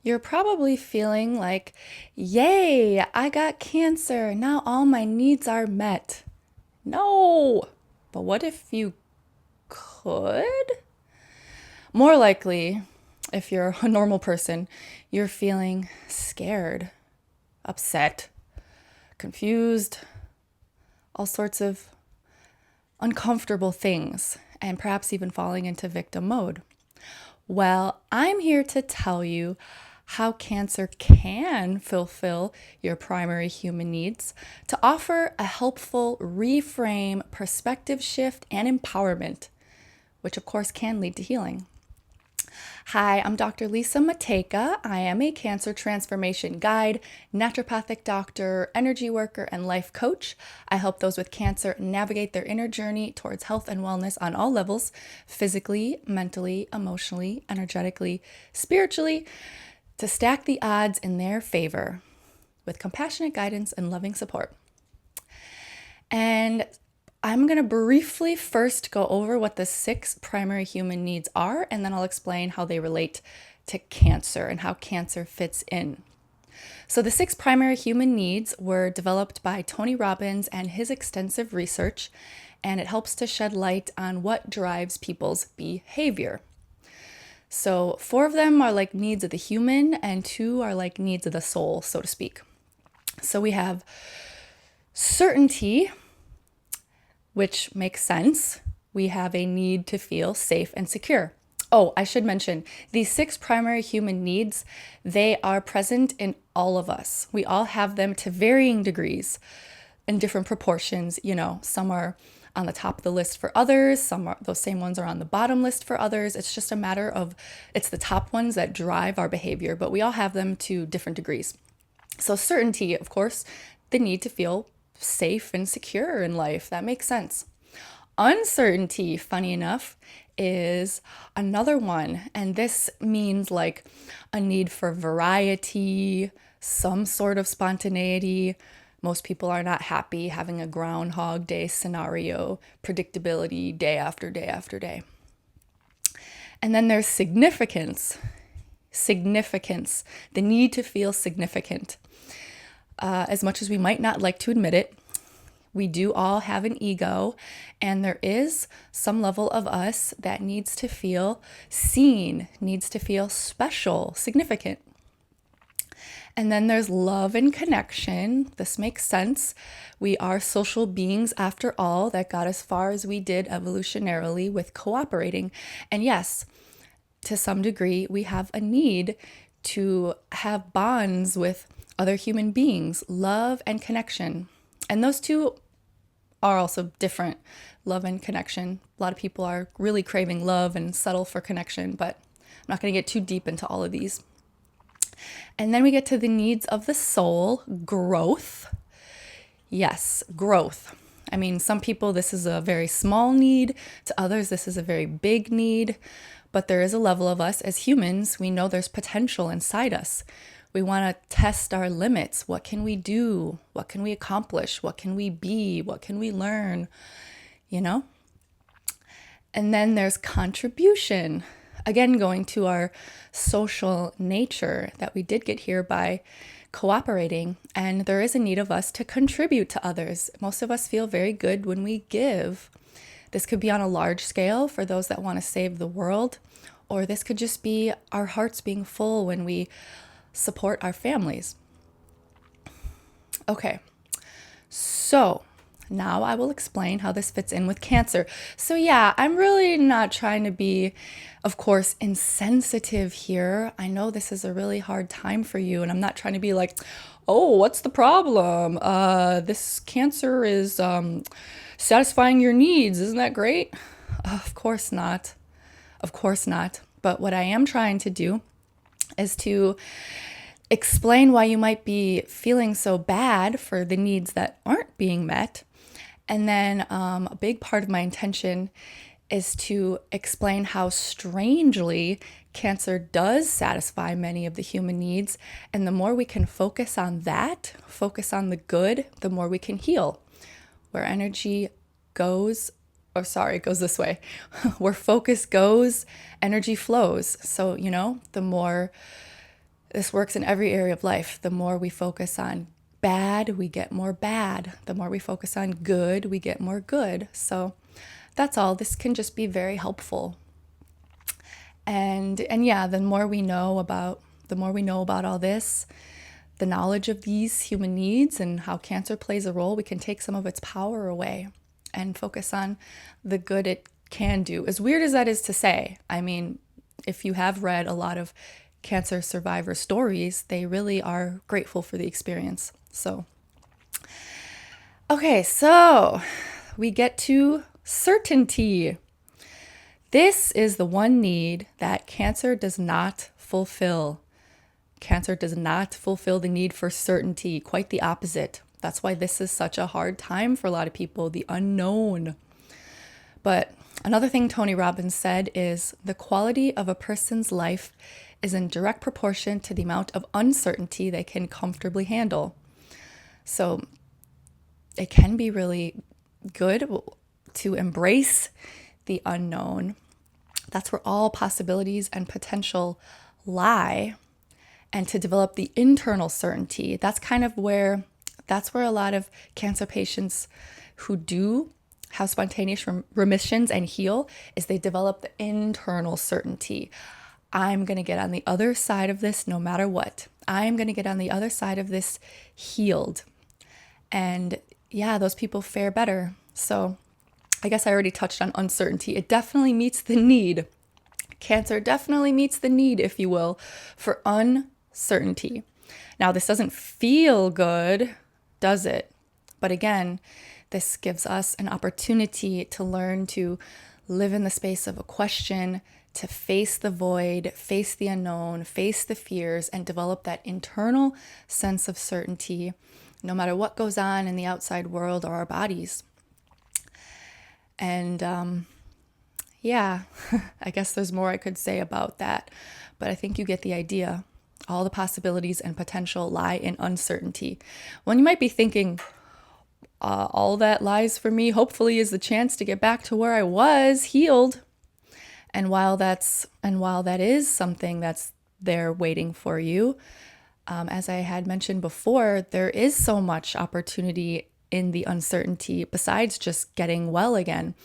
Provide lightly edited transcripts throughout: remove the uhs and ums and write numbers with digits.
You're probably feeling like, yay, I got cancer. Now all my needs are met. No, but what if you could? More likely, if you're a normal person, you're feeling scared, upset, confused, all sorts of uncomfortable things, and perhaps even falling into victim mode. Well, I'm here to tell you how cancer can fulfill your primary human needs to offer a helpful reframe, perspective shift, and empowerment, which of course can lead to healing. Hi, I'm Dr. Lisa Mateka. I am a cancer transformation guide, naturopathic doctor, energy worker, and life coach. I help those with cancer navigate their inner journey towards health and wellness on all levels, physically, mentally, emotionally, energetically, spiritually, to stack the odds in their favor with compassionate guidance and loving support. And I'm going to briefly first go over what the 6 primary human needs are, and then I'll explain how they relate to cancer and how cancer fits in. So, the 6 primary human needs were developed by Tony Robbins and his extensive research, and it helps to shed light on what drives people's behavior. So, 4 of them are like needs of the human, and 2 are like needs of the soul, so to speak. So, we have certainty, which makes sense. We have a need to feel safe and secure. Oh, I should mention, these 6 primary human needs, they are present in all of us. We all have them to varying degrees in different proportions. Some are on the top of the list for others. Those same ones are on the bottom list for others. It's just a matter of, it's the top ones that drive our behavior, but we all have them to different degrees. So certainty, of course, the need to feel safe and secure in life. That makes sense. Uncertainty, funny enough, is another one. And this means like a need for variety, some sort of spontaneity. Most people are not happy having a Groundhog Day scenario, predictability day after day after day. And then there's significance. Significance, the need to feel significant. As much as we might not like to admit it, we do all have an ego, and there is some level of us that needs to feel seen, needs to feel special, significant. And then there's love and connection. This makes sense. We are social beings after all. That got as far as we did evolutionarily with cooperating. And yes, to some degree, we have a need to have bonds with other human beings, love and connection. And those two are also different, love and connection. A lot of people are really craving love and settle for connection, but I'm not going to get too deep into all of these. And then we get to the needs of the soul, growth. Yes, growth. I mean, some people, this is a very small need. To others, this is a very big need. But there is a level of us as humans, we know there's potential inside us. We want to test our limits. What can we do? What can we accomplish? What can we be? What can we learn? And then there's contribution. Again, going to our social nature that we did get here by cooperating. And there is a need of us to contribute to others. Most of us feel very good when we give. This could be on a large scale for those that want to save the world, or this could just be our hearts being full when we support our families. Okay, so now I will explain how this fits in with cancer. So yeah, I'm really not trying to be, of course, insensitive here. I know this is a really hard time for you, and I'm not trying to be like, oh, what's the problem? This cancer is satisfying your needs. Isn't that great? Of course not. Of course not. But what I am trying to do is to explain why you might be feeling so bad for the needs that aren't being met. And then a big part of my intention is to explain how strangely cancer does satisfy many of the human needs. And the more we can focus on that, focus on the good, the more we can heal. Where energy goes, it goes this way. Where focus goes, energy flows. So, the more This works in every area of life. The more we focus on bad, we get more bad. The more we focus on good, we get more good. So that's all. This can just be very helpful. And yeah, the more we know about all this, the knowledge of these human needs and how cancer plays a role, we can take some of its power away and focus on the good it can do. As weird as that is to say, I mean, if you have read a lot of cancer survivor stories, they really are grateful for the experience. So, okay, so we get to certainty. This is the one need that cancer does not fulfill. Cancer does not fulfill the need for certainty, quite the opposite. That's why this is such a hard time for a lot of people, the unknown. But another thing Tony Robbins said is the quality of a person's life is in direct proportion to the amount of uncertainty they can comfortably handle. So it can be really good to embrace the unknown. That's where all possibilities and potential lie. And to develop the internal certainty, that's where a lot of cancer patients who do have spontaneous remissions and heal, is they develop the internal certainty. I'm going to get on the other side of this no matter what. I'm going to get on the other side of this healed. And yeah, those people fare better. So I guess I already touched on uncertainty. It definitely meets the need. Cancer definitely meets the need, if you will, for uncertainty. Now, this doesn't feel good, does it? But again, this gives us an opportunity to learn to live in the space of a question, to face the void, face the unknown, face the fears, and develop that internal sense of certainty, no matter what goes on in the outside world or our bodies. And yeah, I guess there's more I could say about that, but I think you get the idea. All the possibilities and potential lie in uncertainty. Well, you might be thinking, all that lies for me, hopefully, is the chance to get back to where I was, healed. And while that is something that's there waiting for you, as I had mentioned before, there is so much opportunity in the uncertainty besides just getting well again.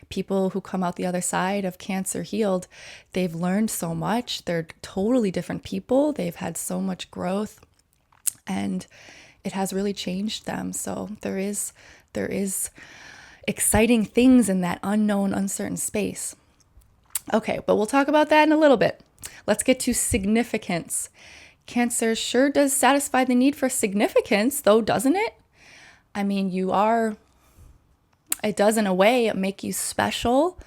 People who come out the other side of cancer healed, they've learned so much. They're totally different people. They've had so much growth, and it has really changed them. So there is exciting things in that unknown, uncertain space. Okay, but we'll talk about that in a little bit. Let's get to significance. Cancer sure does satisfy the need for significance, though, doesn't it? I mean, it does in a way make you special.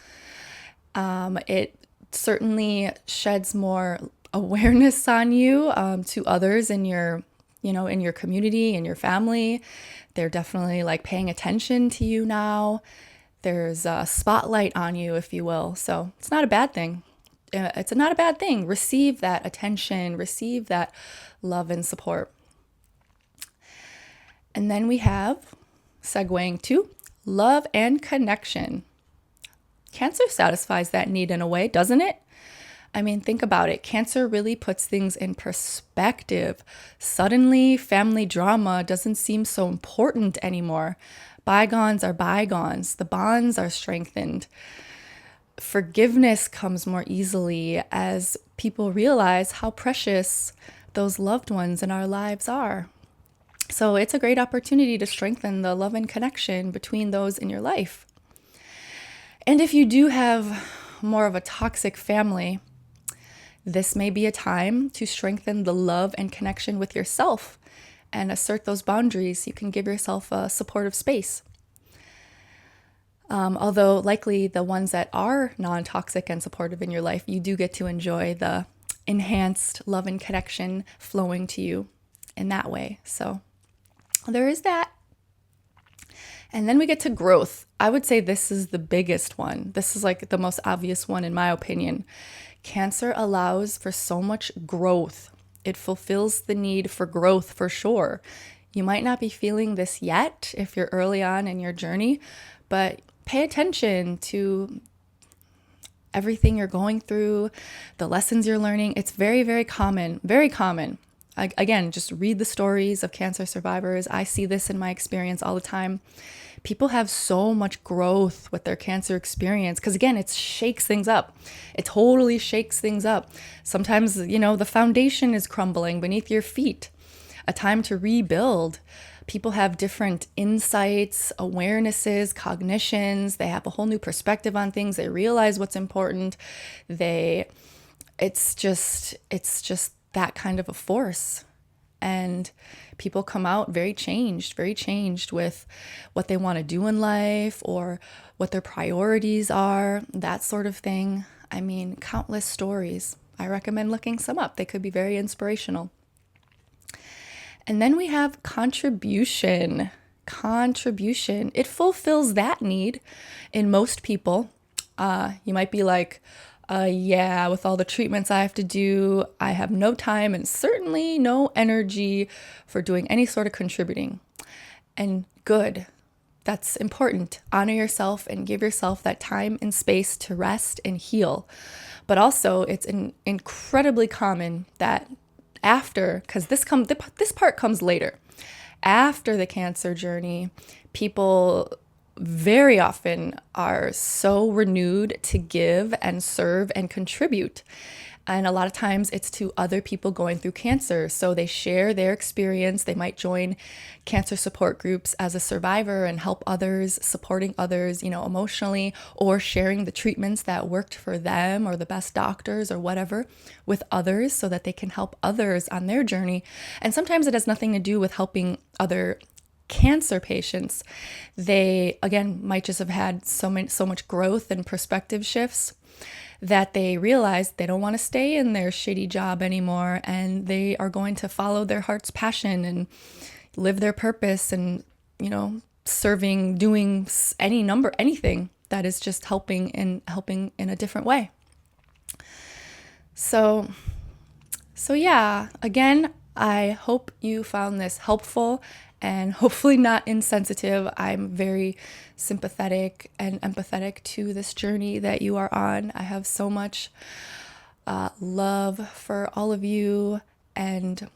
It certainly sheds more awareness on you to others in your community, in your family. They're definitely like paying attention to you now. There's a spotlight on you, if you will. So it's not a bad thing. It's not a bad thing. Receive that attention, receive that love and support. And then we have, segueing to, love and connection. Cancer satisfies that need in a way, doesn't it? I mean, think about it. Cancer really puts things in perspective. Suddenly, family drama doesn't seem so important anymore. Bygones are bygones. The bonds are strengthened. Forgiveness comes more easily as people realize how precious those loved ones in our lives are. So it's a great opportunity to strengthen the love and connection between those in your life. And if you do have more of a toxic family, this may be a time to strengthen the love and connection with yourself and assert those boundaries. You can give yourself a supportive space. Although likely the ones that are non-toxic and supportive in your life, you do get to enjoy the enhanced love and connection flowing to you in that way. So there is that. And then we get to growth. I would say this is the biggest one. This is like the most obvious one in my opinion. Cancer allows for so much growth. It fulfills the need for growth for sure. You might not be feeling this yet if you're early on in your journey, but pay attention to everything you're going through, the lessons you're learning. It's very, very common, very common. Again, just read the stories of cancer survivors. I see this in my experience all the time. People have so much growth with their cancer experience because, again, it shakes things up. It totally shakes things up. Sometimes, the foundation is crumbling beneath your feet. A time to rebuild. People have different insights, awarenesses, cognitions. They have a whole new perspective on things. They realize what's important. It's just that kind of a force. And people come out very changed with what they want to do in life or what their priorities are, that sort of thing. I mean, countless stories. I recommend looking some up. They could be very inspirational. And then we have contribution. Contribution. It fulfills that need in most people. You might be like, yeah, with all the treatments I have to do, I have no time and certainly no energy for doing any sort of contributing. And good. That's important. Honor yourself and give yourself that time and space to rest and heal. But also, it's incredibly common that after, because this part comes later, after the cancer journey, people very often are so renewed to give and serve and contribute. And a lot of times it's to other people going through cancer. So they share their experience. They might join cancer support groups as a survivor and help others, supporting others, emotionally, or sharing the treatments that worked for them or the best doctors or whatever with others so that they can help others on their journey. And sometimes it has nothing to do with helping other cancer patients. They, again, might just have had so much growth and perspective shifts that they realize they don't want to stay in their shitty job anymore, and they are going to follow their heart's passion and live their purpose and, serving, doing anything that is just helping in a different way. So yeah, again, I hope you found this helpful and hopefully not insensitive. I'm very sympathetic and empathetic to this journey that you are on. I have so much love for all of you, and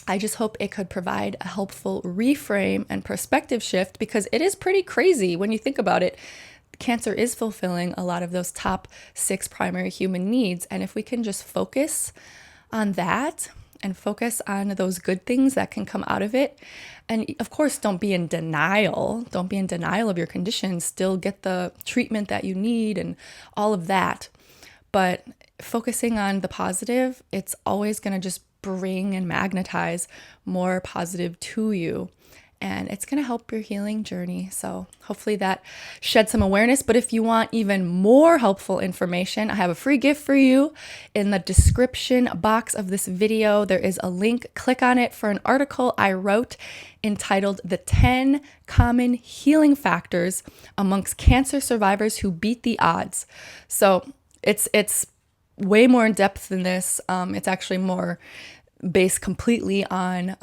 I just hope it could provide a helpful reframe and perspective shift, because it is pretty crazy when you think about it. Cancer is fulfilling a lot of those top 6 primary human needs, and if we can just focus on that and focus on those good things that can come out of it. And of course, don't be in denial. Don't be in denial of your condition. Still get the treatment that you need and all of that. But focusing on the positive, it's always going to just bring and magnetize more positive to you. And it's going to help your healing journey. So hopefully that shed some awareness. But if you want even more helpful information, I have a free gift for you. In the description box of this video, there is a link. Click on it for an article I wrote entitled "The 10 Common Healing Factors Amongst Cancer Survivors Who Beat the Odds." So it's way more in depth than this. It's actually more based completely on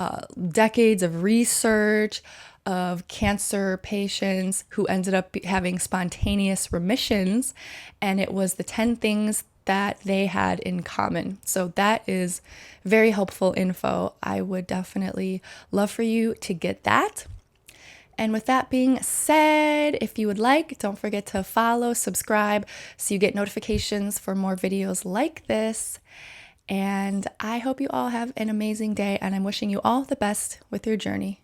decades of research of cancer patients who ended up having spontaneous remissions, and it was the 10 things that they had in common. So that is very helpful info. I would definitely love for you to get that. And with that being said, if you would like, don't forget to follow, subscribe, so you get notifications for more videos like this. And I hope you all have an amazing day, and I'm wishing you all the best with your journey.